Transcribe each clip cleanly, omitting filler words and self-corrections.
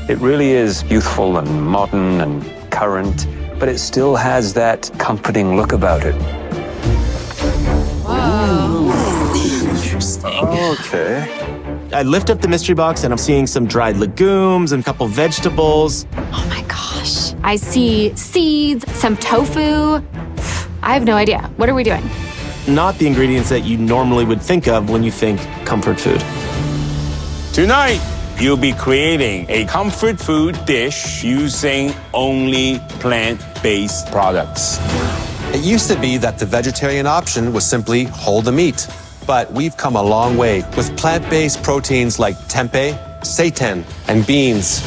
It really is youthful and modern and current, but it still has that comforting look about it. Interesting. Okay. I lift up the mystery box and I'm seeing some dried legumes and a couple vegetables. Oh my gosh. I see seeds, some tofu. I have no idea. What are we doing? Not the ingredients that you normally would think of when you think comfort food. Tonight, you'll be creating a comfort food dish using only plant-based products. It used to be that the vegetarian option was simply whole the meat. But we've come a long way with plant-based proteins like tempeh, seitan, and beans.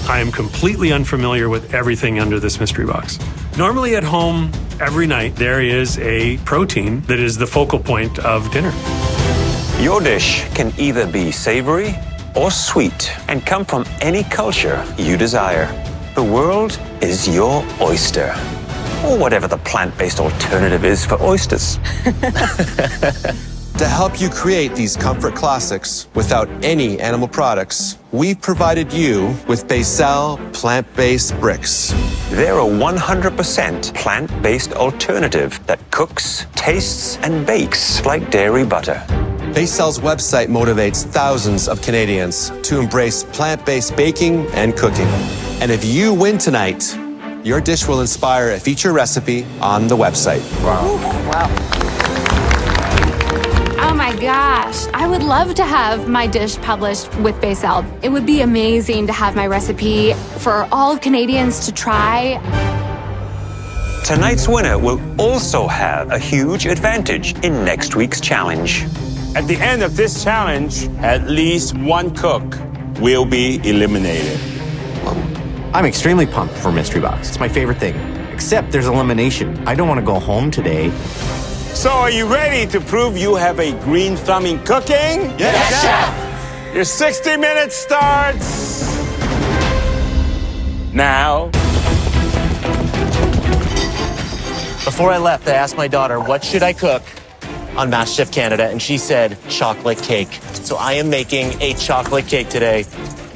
I am completely unfamiliar with everything under this mystery box. Normally at home, every night, there is a protein that is the focal point of dinner. Your dish can either be savory or sweet and come from any culture you desire. The world is your oyster, or whatever the plant-based alternative is for oysters. To help you create these comfort classics without any animal products, we've provided you with Becel plant-based bricks. They're a 100% plant-based alternative that cooks, tastes, and bakes like dairy butter. Becel's website motivates thousands of Canadians to embrace plant-based baking and cooking. And if you win tonight, your dish will inspire a feature recipe on the website. Wow. Oh my gosh. I would love to have my dish published with Becel. It would be amazing to have my recipe for all of Canadians to try. Tonight's winner will also have a huge advantage in next week's challenge. At the end of this challenge, at least one cook will be eliminated. I'm extremely pumped for Mystery Box. It's my favorite thing. Except there's elimination. I don't want to go home today. So are you ready to prove you have a green thumb in cooking? Yes, Chef! Your 60 minutes starts now. Before I left, I asked my daughter, what should I cook on MasterChef Canada? And she said, chocolate cake. So I am making a chocolate cake today.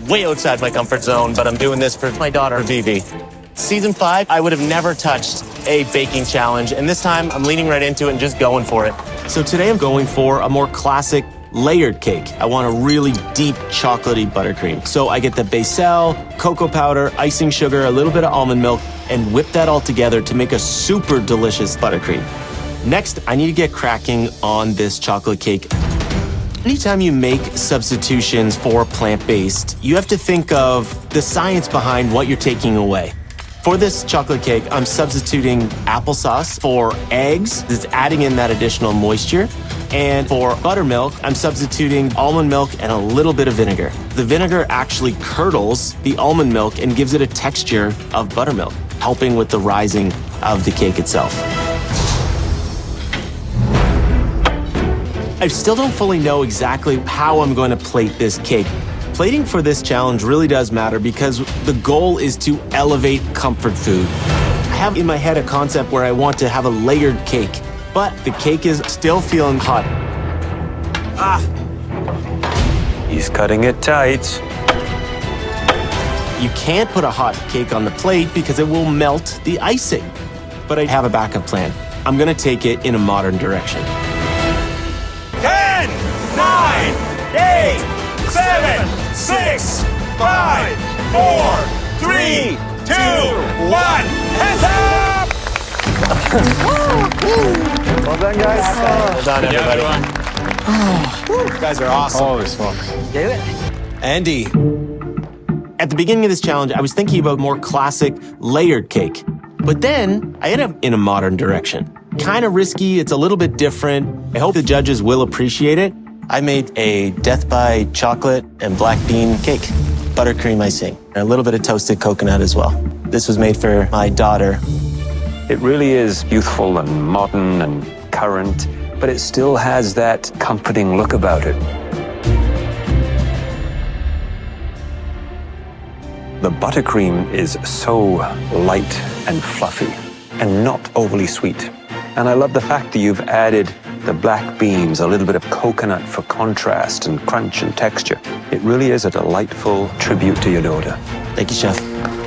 Way outside my comfort zone, but I'm doing this for my daughter, Vivi. Season 5, I would have never touched a baking challenge, and this time I'm leaning right into it and just going for it. So today I'm going for a more classic layered cake. I want a really deep chocolatey buttercream. So I get the Becel, cocoa powder, icing sugar, a little bit of almond milk, and whip that all together to make a super delicious buttercream. Next, I need to get cracking on this chocolate cake. Anytime you make substitutions for plant-based, you have to think of the science behind what you're taking away. For this chocolate cake, I'm substituting applesauce for eggs. It's adding in that additional moisture. And for buttermilk, I'm substituting almond milk and a little bit of vinegar. The vinegar actually curdles the almond milk and gives it a texture of buttermilk, helping with the rising of the cake itself. I still don't fully know exactly how I'm going to plate this cake. Plating for this challenge really does matter because the goal is to elevate comfort food. I have in my head a concept where I want to have a layered cake, but the cake is still feeling hot. He's cutting it tight. You can't put a hot cake on the plate because it will melt the icing. But I have a backup plan. I'm going to take it in a modern direction. 10, 9, 8, 7, 6, 5, 4, 3, 2, 1. Hands up! Well done, guys. Well done, everybody. You guys are awesome. Holy smokes. Andy. At the beginning of this challenge, I was thinking about more classic layered cake. But then I ended up in a modern direction. Kind of risky, it's a little bit different. I hope the judges will appreciate it. I made a death by chocolate and black bean cake, buttercream icing, and a little bit of toasted coconut as well. This was made for my daughter. It really is youthful and modern and current, but it still has that comforting look about it. The buttercream is so light and fluffy and not overly sweet. And I love the fact that you've added the black beans, a little bit of coconut for contrast and crunch and texture. It really is a delightful tribute to your daughter. Thank you, Chef.